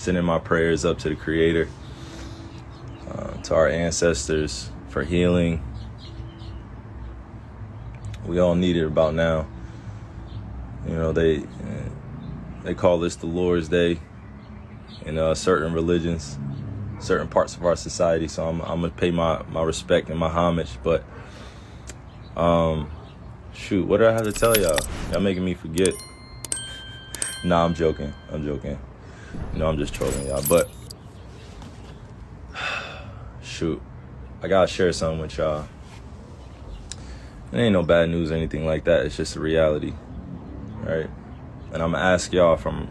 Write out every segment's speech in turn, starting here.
sending my prayers up to the Creator, to our ancestors for healing. We all need it about now. You know, they call this the Lord's Day in certain religions, certain parts of our society. So I'm gonna pay my respect and my homage. But shoot, what did I have to tell y'all? Y'all making me forget. Nah, I'm joking. You know, I'm just trolling y'all. But shoot, I gotta share something with y'all. It ain't no bad news or anything like that. It's just a reality, right? And I'm gonna ask y'all from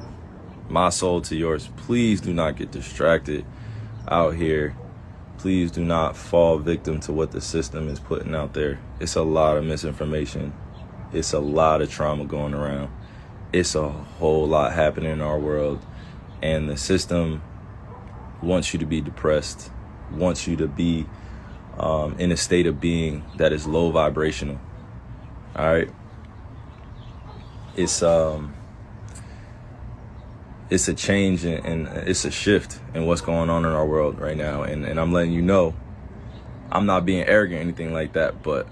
my soul to yours, please do not get distracted out here. Please do not fall victim to what the system is putting out there. It's a lot of misinformation. It's a lot of trauma going around. It's a whole lot happening in our world. And the system wants you to be depressed, wants you to be in a state of being that is low vibrational. All right. It's a change and it's a shift in what's going on in our world right now. And I'm letting you know, I'm not being arrogant or anything like that, but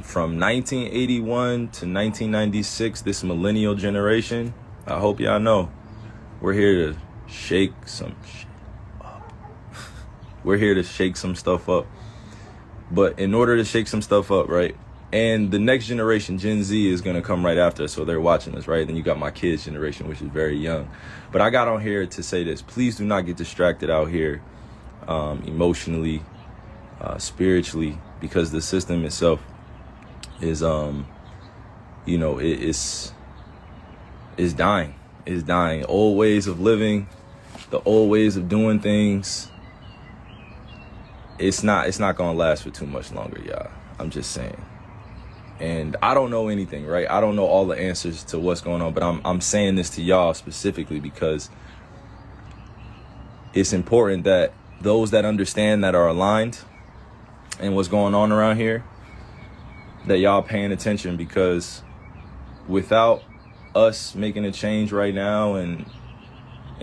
from 1981 to 1996, this millennial generation, I hope y'all know, we're here to shake some shit up. We're here to shake some stuff up. But in order to shake some stuff up, right? And the next generation, Gen Z, is going to come right after us, so they're watching us, right? Then you got my kids' generation, which is very young. But I got on here to say this. Please do not get distracted out here emotionally, spiritually, because the system itself is, you know, is dying. It's dying. Old ways of living, the old ways of doing things, it's not going to last for too much longer, y'all. I'm just saying. And I don't know anything, right? I don't know all the answers to what's going on, but I'm saying this to y'all specifically because it's important that those that understand, that are aligned and what's going on around here, that y'all paying attention, because without us making a change right now and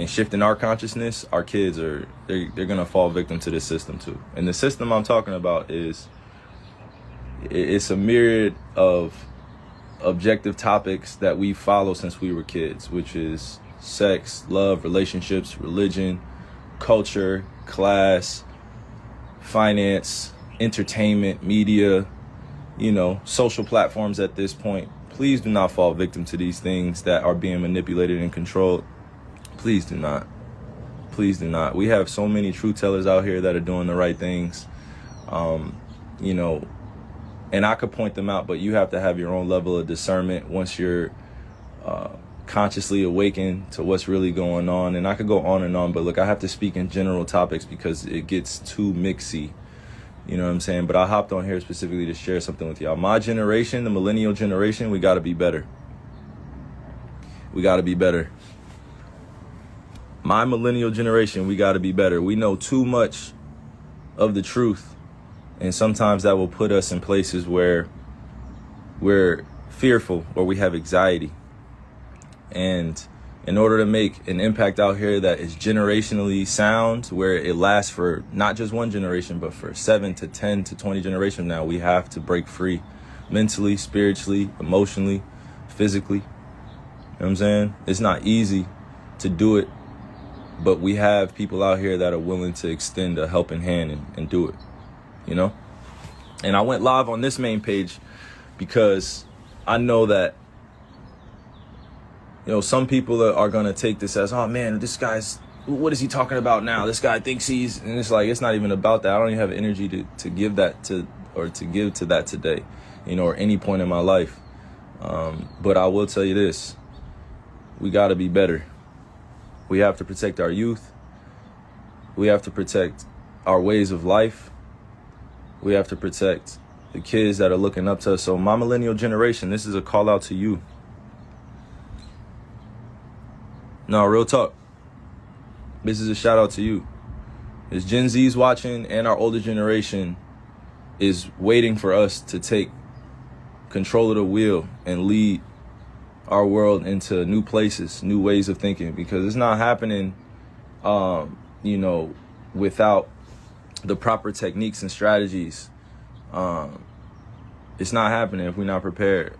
shifting our consciousness, our kids they're gonna fall victim to this system too. And the system I'm talking about it's a myriad of objective topics that we follow since we were kids, which is sex, love, relationships, religion, culture, class, finance, entertainment, media, you know, social platforms at this point. Please do not fall victim to these things that are being manipulated and controlled. Please do not. Please do not. We have so many truth tellers out here that are doing the right things. You know, and I could point them out, but you have to have your own level of discernment once you're consciously awakened to what's really going on. And I could go on and on, but look, I have to speak in general topics because it gets too mixy. You know what I'm saying? But I hopped on here specifically to share something with y'all. My generation, the millennial generation, we got to be better. We got to be better. My millennial generation, we got to be better. We know too much of the truth. And sometimes that will put us in places where we're fearful or we have anxiety. And in order to make an impact out here that is generationally sound, where it lasts for not just one generation, but for 7 to 10 to 20 generations now, we have to break free mentally, spiritually, emotionally, physically. You know what I'm saying? It's not easy to do it, but we have people out here that are willing to extend a helping hand and do it, you know? And I went live on this main page because I know that, you know, some people are going to take this as, oh man, this guy's, what is he talking about now? This guy thinks and it's like, it's not even about that. I don't even have energy to give that to give to that today, you know, or any point in my life. But I will tell you this, we got to be better. We have to protect our youth. We have to protect our ways of life. We have to protect the kids that are looking up to us. So my millennial generation, this is a call out to you. No, real talk. This is a shout out to you. As Gen Z's watching and our older generation is waiting for us to take control of the wheel and lead our world into new places, new ways of thinking, because it's not happening, without the proper techniques and strategies. It's not happening if we're not prepared.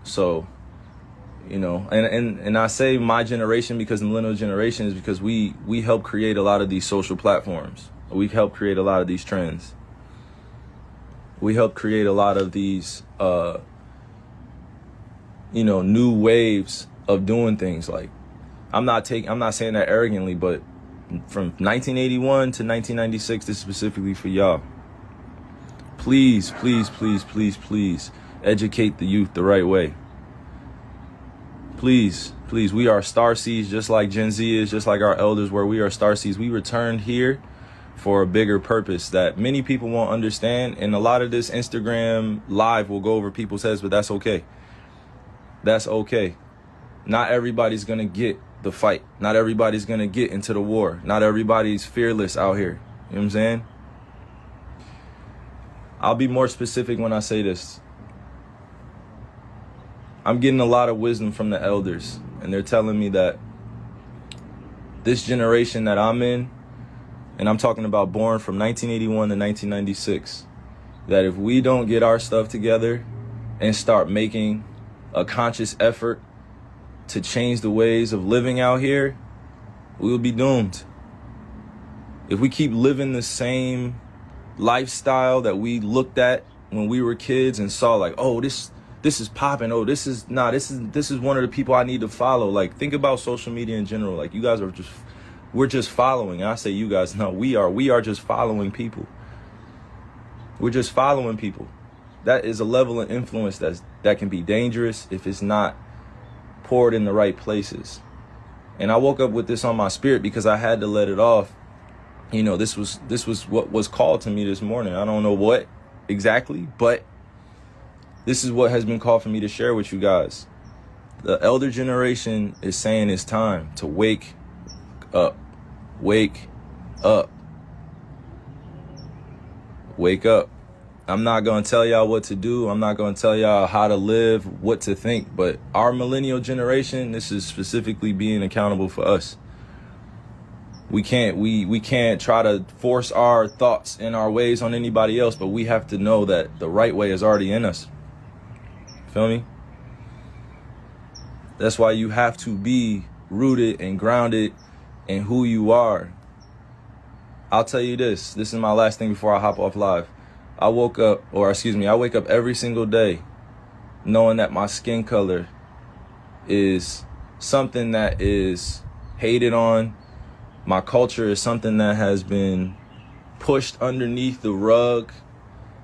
So, and I say my generation because the millennial generation is because we help create a lot of these social platforms. We help create a lot of these trends. We help create a lot of these, new waves of doing things. Like, I'm not saying that arrogantly, but from 1981 to 1996, this is specifically for y'all. Please, please, please, please, please educate the youth the right way. Please, please, we are starseeds, just like Gen Z is, just like our elders were. We are starseeds. We returned here for a bigger purpose that many people won't understand. And a lot of this Instagram live will go over people's heads, but that's okay. That's okay. Not everybody's going to get the fight. Not everybody's going to get into the war. Not everybody's fearless out here. You know what I'm saying? I'll be more specific when I say this. I'm getting a lot of wisdom from the elders, and they're telling me that this generation that I'm in, and I'm talking about born from 1981 to 1996, that if we don't get our stuff together and start making a conscious effort to change the ways of living out here, we will be doomed. If we keep living the same lifestyle that we looked at when we were kids and saw like, oh, this is popping. Oh, this is one of the people I need to follow. Like, think about social media in general. Like, you guys we're just following. And I say you guys, no, we are just following people. We're just following people. That is a level of influence that can be dangerous if it's not poured in the right places. And I woke up with this on my spirit because I had to let it off. This was what was called to me this morning. I don't know what exactly, but this is what has been called for me to share with you guys. The elder generation is saying it's time to wake up. Wake up. Wake up. I'm not going to tell y'all what to do. I'm not going to tell y'all how to live, what to think. But our millennial generation, this is specifically being accountable for us. We can't try to force our thoughts and our ways on anybody else, but we have to know that the right way is already in us. Feel me? That's why you have to be rooted and grounded in who you are. I'll tell you this. This is my last thing before I hop off live. I wake up every single day knowing that my skin color is something that is hated on. My culture is something that has been pushed underneath the rug.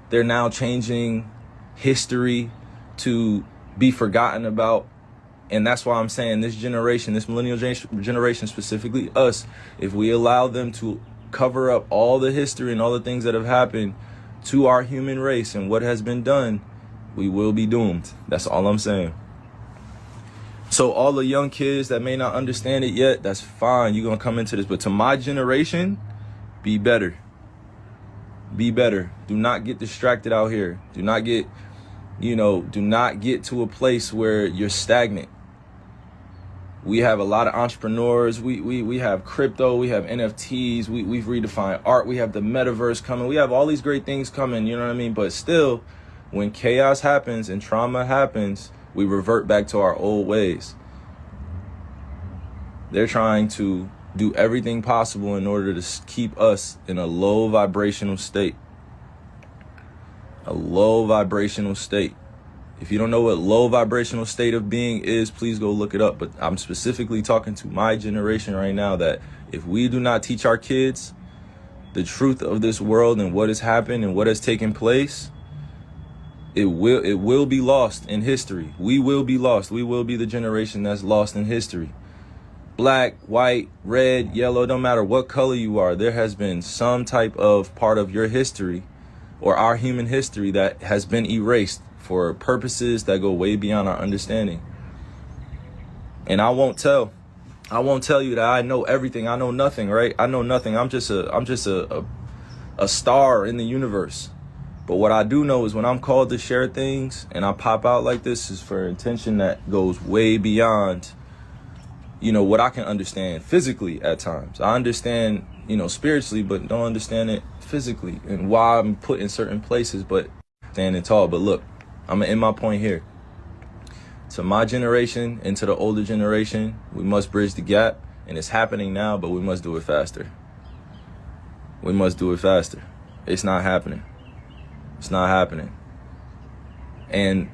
They're now changing history to be forgotten about. And that's why I'm saying this generation, this millennial generation, specifically us, if we allow them to cover up all the history and all the things that have happened to our human race and what has been done, we will be doomed. That's all I'm saying. So all the young kids that may not understand it yet, that's fine. You're going to come into this. But to my generation, be better. Be better. Do not get distracted out here. Do not get to a place where you're stagnant. We have a lot of entrepreneurs. We have crypto. We have NFTs. We've redefined art. We have the metaverse coming. We have all these great things coming. You know what I mean? But still, when chaos happens and trauma happens, we revert back to our old ways. They're trying to do everything possible in order to keep us in a low vibrational state. A low vibrational state. If you don't know what low vibrational state of being is, please go look it up. But I'm specifically talking to my generation right now that if we do not teach our kids the truth of this world and what has happened and what has taken place, it will be lost in history. We will be lost. We will be the generation that's lost in history. Black, white, red, yellow, don't matter what color you are, there has been some type of part of your history or our human history that has been erased for purposes that go way beyond our understanding. And I won't tell you that I know everything. I know nothing, right? I know nothing. I'm just a star in the universe. But what I do know is when I'm called to share things and I pop out like this is for intention that goes way beyond, what I can understand physically at times. I understand, spiritually, but don't understand it physically and why I'm put in certain places, but standing tall. But look, I'm gonna end my point here. To my generation and to the older generation, we must bridge the gap, and it's happening now, but we must do it faster. We must do it faster. It's not happening. It's not happening. And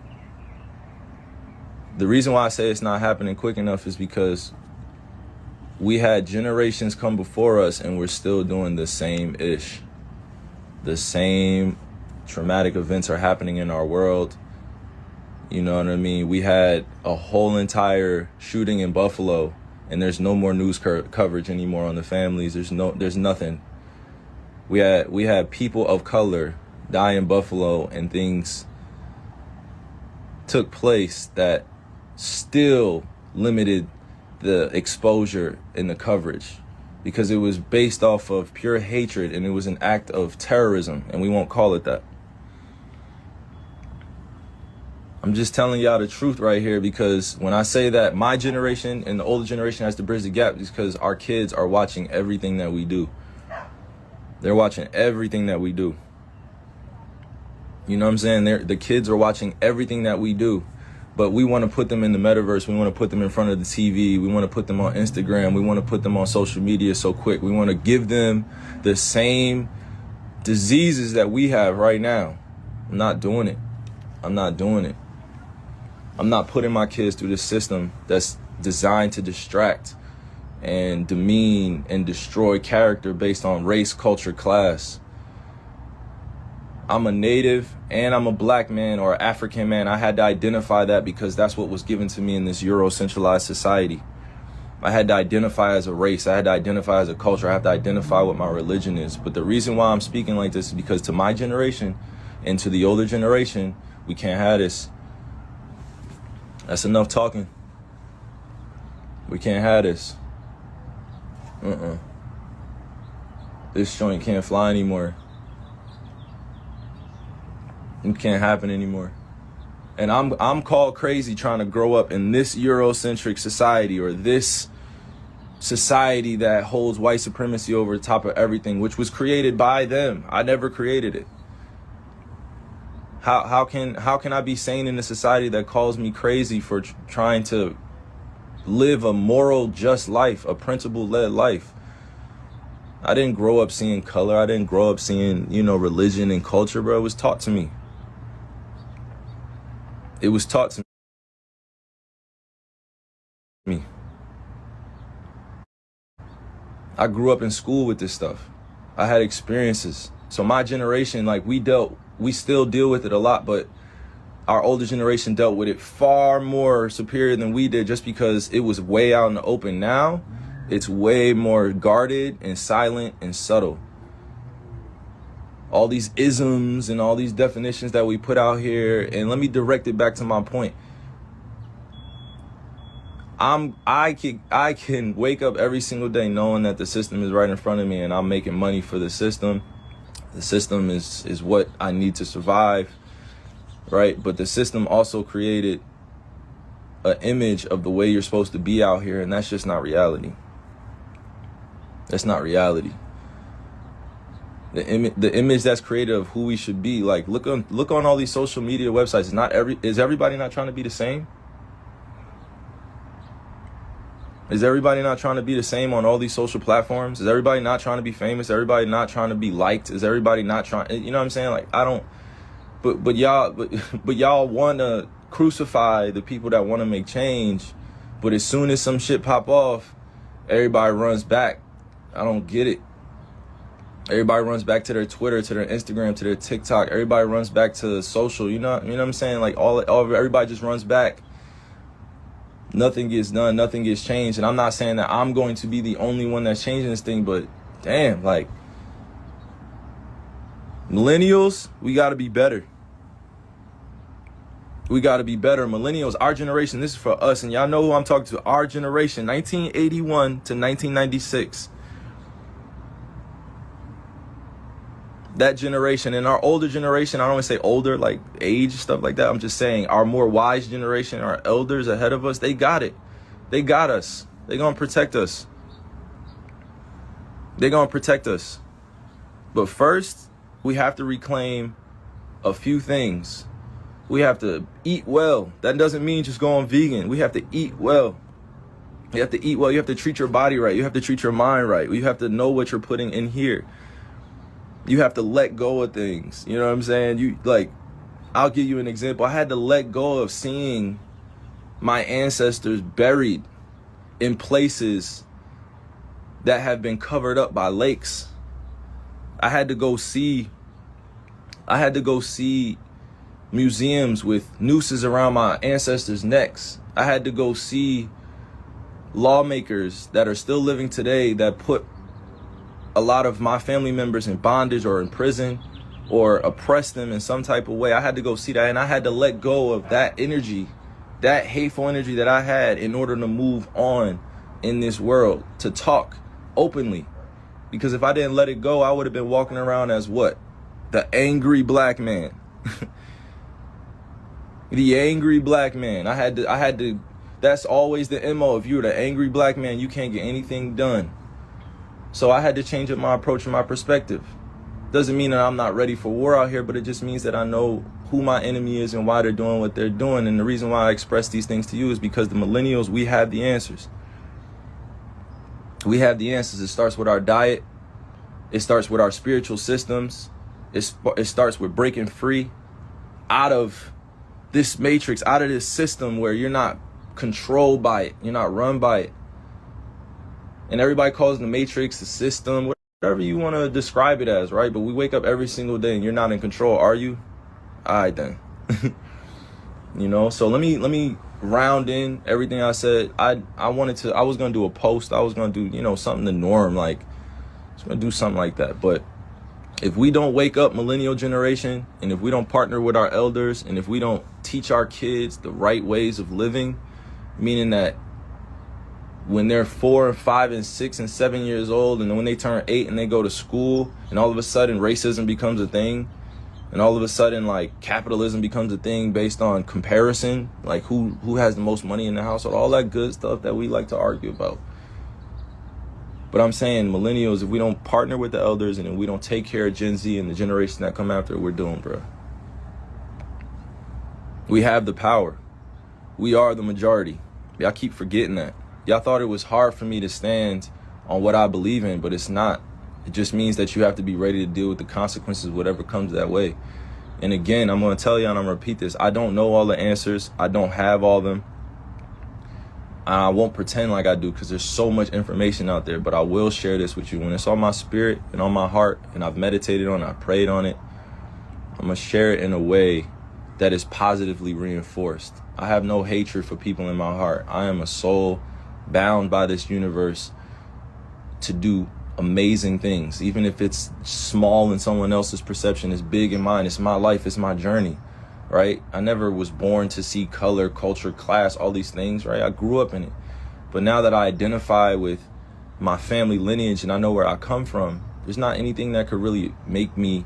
the reason why I say it's not happening quick enough is because we had generations come before us and we're still doing the same ish. The same traumatic events are happening in our world. You know what I mean? We had a whole entire shooting in Buffalo and there's no more news coverage anymore on the families. There's nothing. We had people of color die in Buffalo and things took place that still limited the exposure and the coverage because it was based off of pure hatred and it was an act of terrorism, and we won't call it that. I'm just telling y'all the truth right here, because when I say that my generation and the older generation has to bridge the gap, it's because our kids are watching everything that we do. They're watching everything that we do. You know what I'm saying? The kids are watching everything that we do, but we want to put them in the metaverse. We want to put them in front of the TV. We want to put them on Instagram. We want to put them on social media so quick. We want to give them the same diseases that we have right now. I'm not doing it. I'm not doing it. I'm not putting my kids through this system that's designed to distract and demean and destroy character based on race, culture, class. I'm a native and I'm a black man or African man. I had to identify that because that's what was given to me in this Euro-centralized society. I had to identify as a race. I had to identify as a culture. I have to identify what my religion is. But the reason why I'm speaking like this is because to my generation and to the older generation, we can't have this. That's enough talking. We can't have this. This joint can't fly anymore. It can't happen anymore. And I'm called crazy trying to grow up in this Eurocentric society, or this society that holds white supremacy over the top of everything, which was created by them. I never created it. How can I be sane in a society that calls me crazy for trying to live a moral, just life, a principle-led life? I didn't grow up seeing color. I didn't grow up seeing, religion and culture, bro. It was taught to me. It was taught to me. I grew up in school with this stuff. I had experiences. So my generation, we still deal with it a lot, but our older generation dealt with it far more superior than we did, just because it was way out in the open. Now, it's way more guarded and silent and subtle. All these isms and all these definitions that we put out here, and let me direct it back to my point. I can wake up every single day knowing that the system is right in front of me and I'm making money for the system. The system is what I need to survive, right? But the system also created an image of the way you're supposed to be out here, and that's just not reality. That's not reality. The image that's created of who we should be, like look on all these social media websites. Is everybody not trying to be the same? Is everybody not trying to be the same on all these social platforms? Is everybody not trying to be famous? Everybody not trying to be liked? Is everybody not trying? You know what I'm saying? Like, I don't. But y'all want to crucify the people that want to make change. But as soon as some shit pop off, everybody runs back. I don't get it. Everybody runs back to their Twitter, to their Instagram, to their TikTok. Everybody runs back to social. You know what I'm saying? Like everybody just runs back. Nothing gets done, nothing gets changed. And I'm not saying that I'm going to be the only one that's changing this thing, but damn, like, millennials, we got to be better. We got to be better. Millennials, our generation, this is for us. And y'all know who I'm talking to. Our generation, 1981 to 1996. that generation and our older generation, I don't want to say older, like age, stuff like that. I'm just saying our more wise generation, our elders ahead of us, they got it. They got us. They're going to protect us. They're going to protect us. But first, we have to reclaim a few things. We have to eat well. That doesn't mean just going vegan. We have to eat well. You have to eat well. You have to treat your body right. You have to treat your mind right. You have to know what you're putting in here. You have to let go of things. You know what I'm saying? I'll give you an example. I had to let go of seeing my ancestors buried in places that have been covered up by lakes. I had to go see museums with nooses around my ancestors' necks. I had to go see lawmakers that are still living today that put a lot of my family members in bondage or in prison or oppressed them in some type of way. I had to go see that, and I had to let go of that energy, that hateful energy that I had, in order to move on in this world, to talk openly. Because if I didn't let it go, I would have been walking around as what? The angry black man. The angry black man. I had to, that's always the MO. If you're the angry black man, you can't get anything done. So I had to change up my approach and my perspective. Doesn't mean that I'm not ready for war out here, but it just means that I know who my enemy is and why they're doing what they're doing. And the reason why I express these things to you is because the millennials, we have the answers. We have the answers. It starts with our diet. It starts with our spiritual systems. It starts with breaking free out of this matrix, out of this system where you're not controlled by it. You're not run by it. And everybody calls the matrix, the system, whatever you want to describe it as, right? But we wake up every single day and you're not in control, are you? All right, then. You know, so let me round in everything I said. I was going to do a post. I was going to do, something the norm, like, I was going to do something like that. But if we don't wake up, millennial generation, and if we don't partner with our elders, and if we don't teach our kids the right ways of living, meaning that when they're 4 and 5 and 6 and 7 years old, and then when they turn 8 and they go to school, and all of a sudden racism becomes a thing, and all of a sudden like capitalism becomes a thing based on comparison, like who has the most money in the household, all that good stuff that we like to argue about. But I'm saying millennials, if we don't partner with the elders and if we don't take care of Gen Z and the generation that come after, we're doomed, bro. We have the power. We are the majority. Y'all keep forgetting that. Y'all thought it was hard for me to stand on what I believe in, but it's not. It just means that you have to be ready to deal with the consequences, whatever comes that way. And again, I'm going to tell you, and I'm going to repeat this. I don't know all the answers. I don't have all of them. I won't pretend like I do because there's so much information out there, but I will share this with you. When it's on my spirit and on my heart and I've meditated on it, I prayed on it, I'm going to share it in a way that is positively reinforced. I have no hatred for people in my heart. I am a soul bound by this universe to do amazing things. Even if it's small in someone else's perception, it's big in mine. It's my life. It's my journey. Right? I never was born to see color, culture, class, all these things, right? I grew up in it. But now that I identify with my family lineage and I know where I come from, there's not anything that could really make me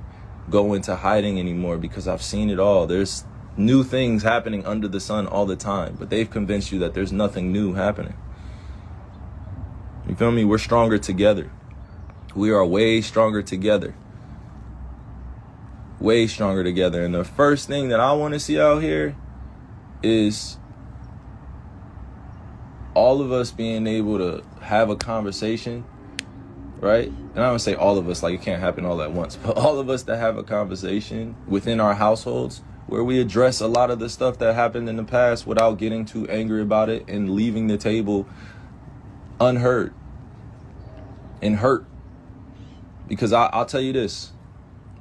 go into hiding anymore because I've seen it all. There's new things happening under the sun all the time, but they've convinced you that there's nothing new happening. You feel me? We're stronger together. We are way stronger together. Way stronger together. And the first thing that I want to see out here is all of us being able to have a conversation, right? And I don't say all of us, like it can't happen all at once, but all of us that have a conversation within our households where we address a lot of the stuff that happened in the past without getting too angry about it and leaving the table unheard and hurt. Because I'll tell you this,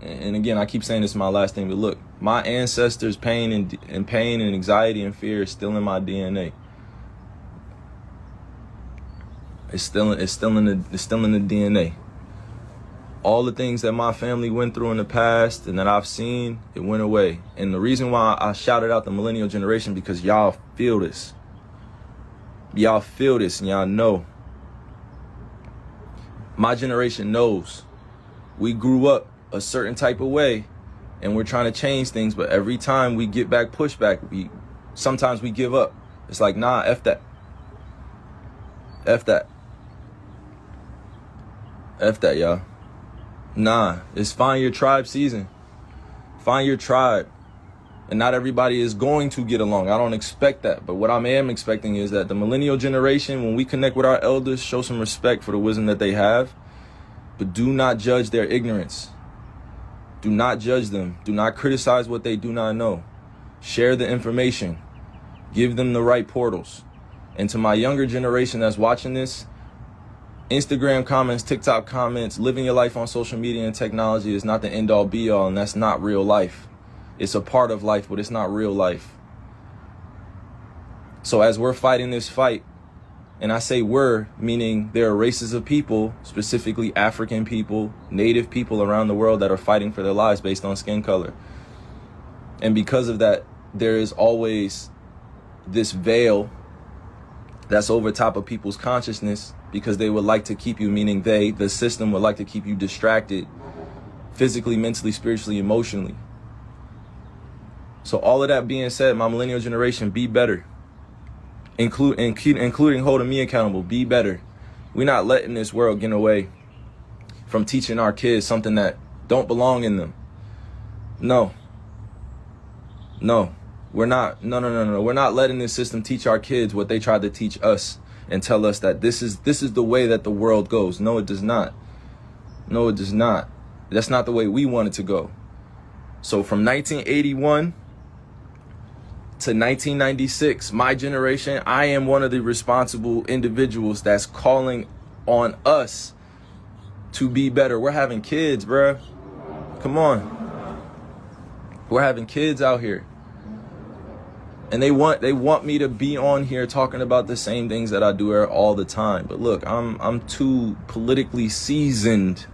and again, I keep saying this is my last thing, but look, my ancestors' pain and anxiety and fear is still in my DNA. It's still in the DNA. All the things that my family went through in the past and that I've seen, it went away. And the reason why I shouted out the millennial generation, because y'all feel this. Y'all feel this and y'all know. My generation knows. We grew up a certain type of way and we're trying to change things, but every time we get back pushback, sometimes we give up. It's like, nah, F that. F that. F that, y'all. Nah, it's find your tribe season. Find your tribe. And not everybody is going to get along. I don't expect that. But what I am expecting is that the millennial generation, when we connect with our elders, show some respect for the wisdom that they have, but do not judge their ignorance. Do not judge them. Do not criticize what they do not know. Share the information. Give them the right portals. And to my younger generation that's watching this, Instagram comments, TikTok comments, living your life on social media and technology is not the end all be all, and that's not real life. It's a part of life, but it's not real life. So as we're fighting this fight, and I say we're, meaning there are races of people, specifically African people, native people around the world that are fighting for their lives based on skin color. And because of that, there is always this veil that's over top of people's consciousness because they would like to keep you, meaning the system would like to keep you distracted physically, mentally, spiritually, emotionally. So all of that being said, my millennial generation, be better. Including holding me accountable, be better. We're not letting this world get away from teaching our kids something that don't belong in them. No, we're not. No. We're not letting this system teach our kids what they tried to teach us and tell us that this is the way that the world goes. No, it does not. No, it does not. That's not the way we want it to go. So from 1981 to 1996, my generation, I am one of the responsible individuals that's calling on us to be better. We're having kids, bruh. Come on. We're having kids out here. And they want me to be on here talking about the same things that I do all the time. But look, I'm too politically seasoned.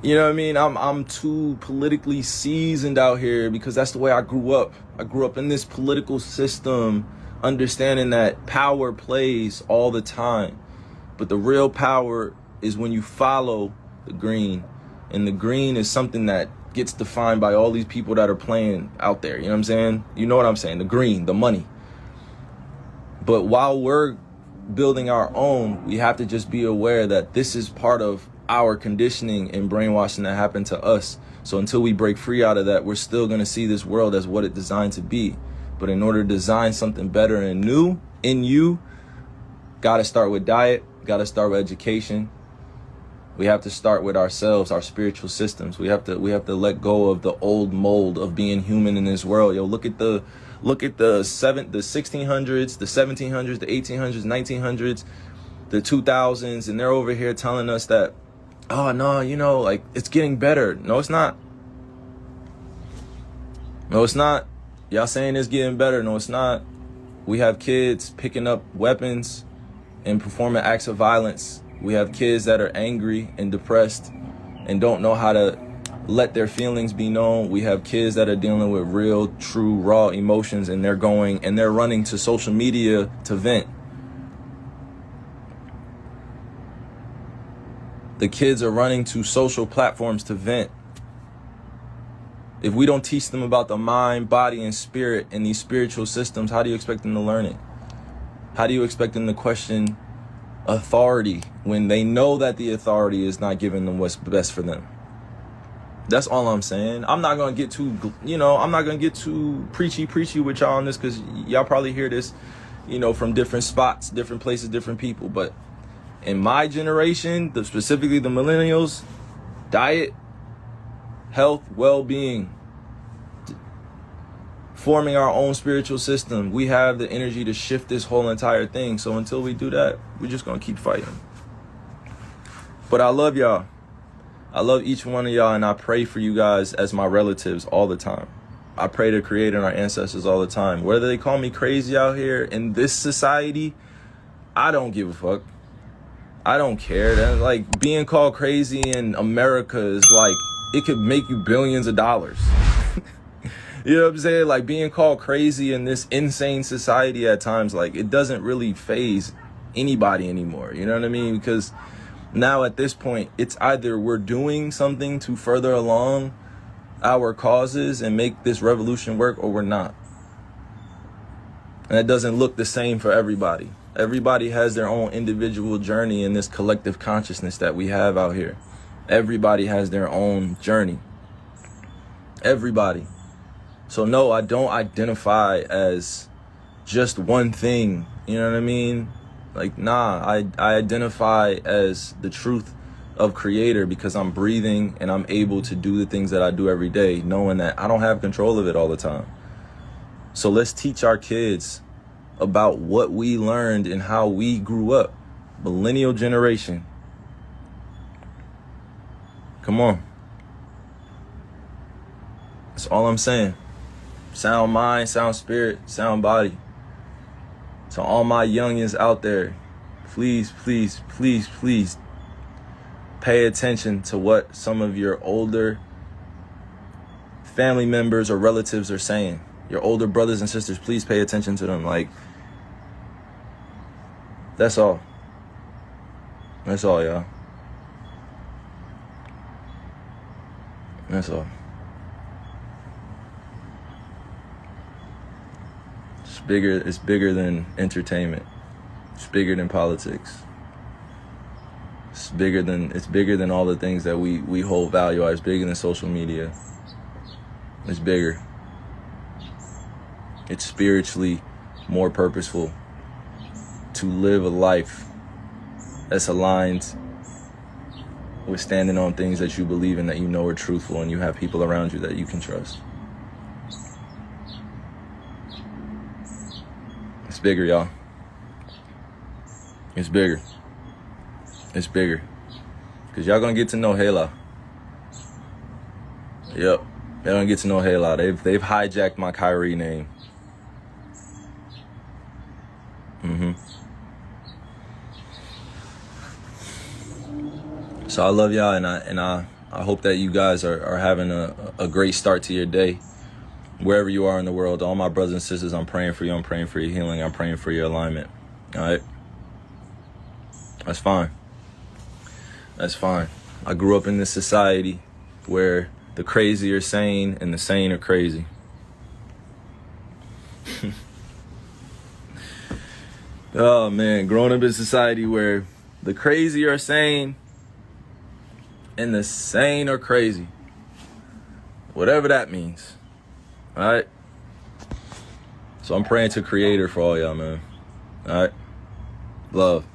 You know what I mean? I'm too politically seasoned out here because that's the way I grew up. I grew up in this political system, understanding that power plays all the time. But the real power is when you follow the green. And the green is something that gets defined by all these people that are playing out there. You know what I'm saying? You know what I'm saying? The green, the money. But while we're building our own, we have to just be aware that this is part of our conditioning and brainwashing that happened to us. So until we break free out of that, we're still going to see this world as what it's designed to be. But in order to design something better and new in you, got to start with diet, got to start with education. We have to start with ourselves, our spiritual systems. We have to let go of the old mold of being human in this world. Yo, look at the 1600s, the 1700s, the 1800s, 1900s, the 2000s, and they're over here telling us that, oh no, like it's getting better. No, it's not. No, it's not. Y'all saying it's getting better. No, it's not. We have kids picking up weapons and performing acts of violence. We have kids that are angry and depressed and don't know how to let their feelings be known. We have kids that are dealing with real, true, raw emotions, and they're running to social media to vent. The kids are running to social platforms to vent. If we don't teach them about the mind, body, and spirit and these spiritual systems, how do you expect them to learn it? How do you expect them to question authority when they know that the authority is not giving them what's best for them? That's all I'm saying. I'm not going to get too preachy with y'all on this because y'all probably hear this, from different spots, different places, different people. But in my generation, specifically the millennials, diet, health, well-being, forming our own spiritual system. We have the energy to shift this whole entire thing. So until we do that, we're just going to keep fighting. But I love y'all. I love each one of y'all, and I pray for you guys as my relatives all the time. I pray to Creator and our ancestors all the time. Whether they call me crazy out here in this society, I don't give a fuck. I don't care. That, like, being called crazy in America is like, it could make you billions of dollars. You know what I'm saying? Like, being called crazy in this insane society at times, like, it doesn't really faze anybody anymore. You know what I mean? Because Now at this point, it's either we're doing something to further along our causes and make this revolution work, or we're not. And it doesn't look the same for everybody. Everybody has their own individual journey in this collective consciousness that we have out here. Everybody has their own journey. Everybody. So no, I don't identify as just one thing. You know what I mean? Like, nah, I identify as the truth of creator because I'm breathing and I'm able to do the things that I do every day, knowing that I don't have control of it all the time. So let's teach our kids about what we learned and how we grew up. Millennial generation. Come on. That's all I'm saying. Sound mind, sound spirit, sound body. To all my youngins out there, please, please, please, please pay attention to what some of your older family members or relatives are saying. Your older brothers and sisters, please pay attention to them. Like, that's all. That's all, y'all. That's all. It's bigger than entertainment. It's bigger than politics. It's bigger than all the things that we hold value at. It's bigger than social media. It's bigger. It's spiritually more purposeful to live a life that's aligned with standing on things that you believe in, that you know are truthful, and you have people around you that you can trust. It's bigger, y'all. It's bigger. It's bigger. Because y'all gonna get to know Hela. Yep. They're gonna get to know Hela. They've hijacked my Kyrie name. So I love y'all, and I hope that you guys are having a great start to your day. Wherever you are in the world, all my brothers and sisters, I'm praying for you. I'm praying for your healing. I'm praying for your alignment. All right? That's fine. That's fine. I grew up in this society where the crazy are sane and the sane are crazy. Oh, man. Growing up in society where the crazy are sane and the sane are crazy. Whatever that means. All right? So I'm praying to Creator for all y'all, man. All right? Love.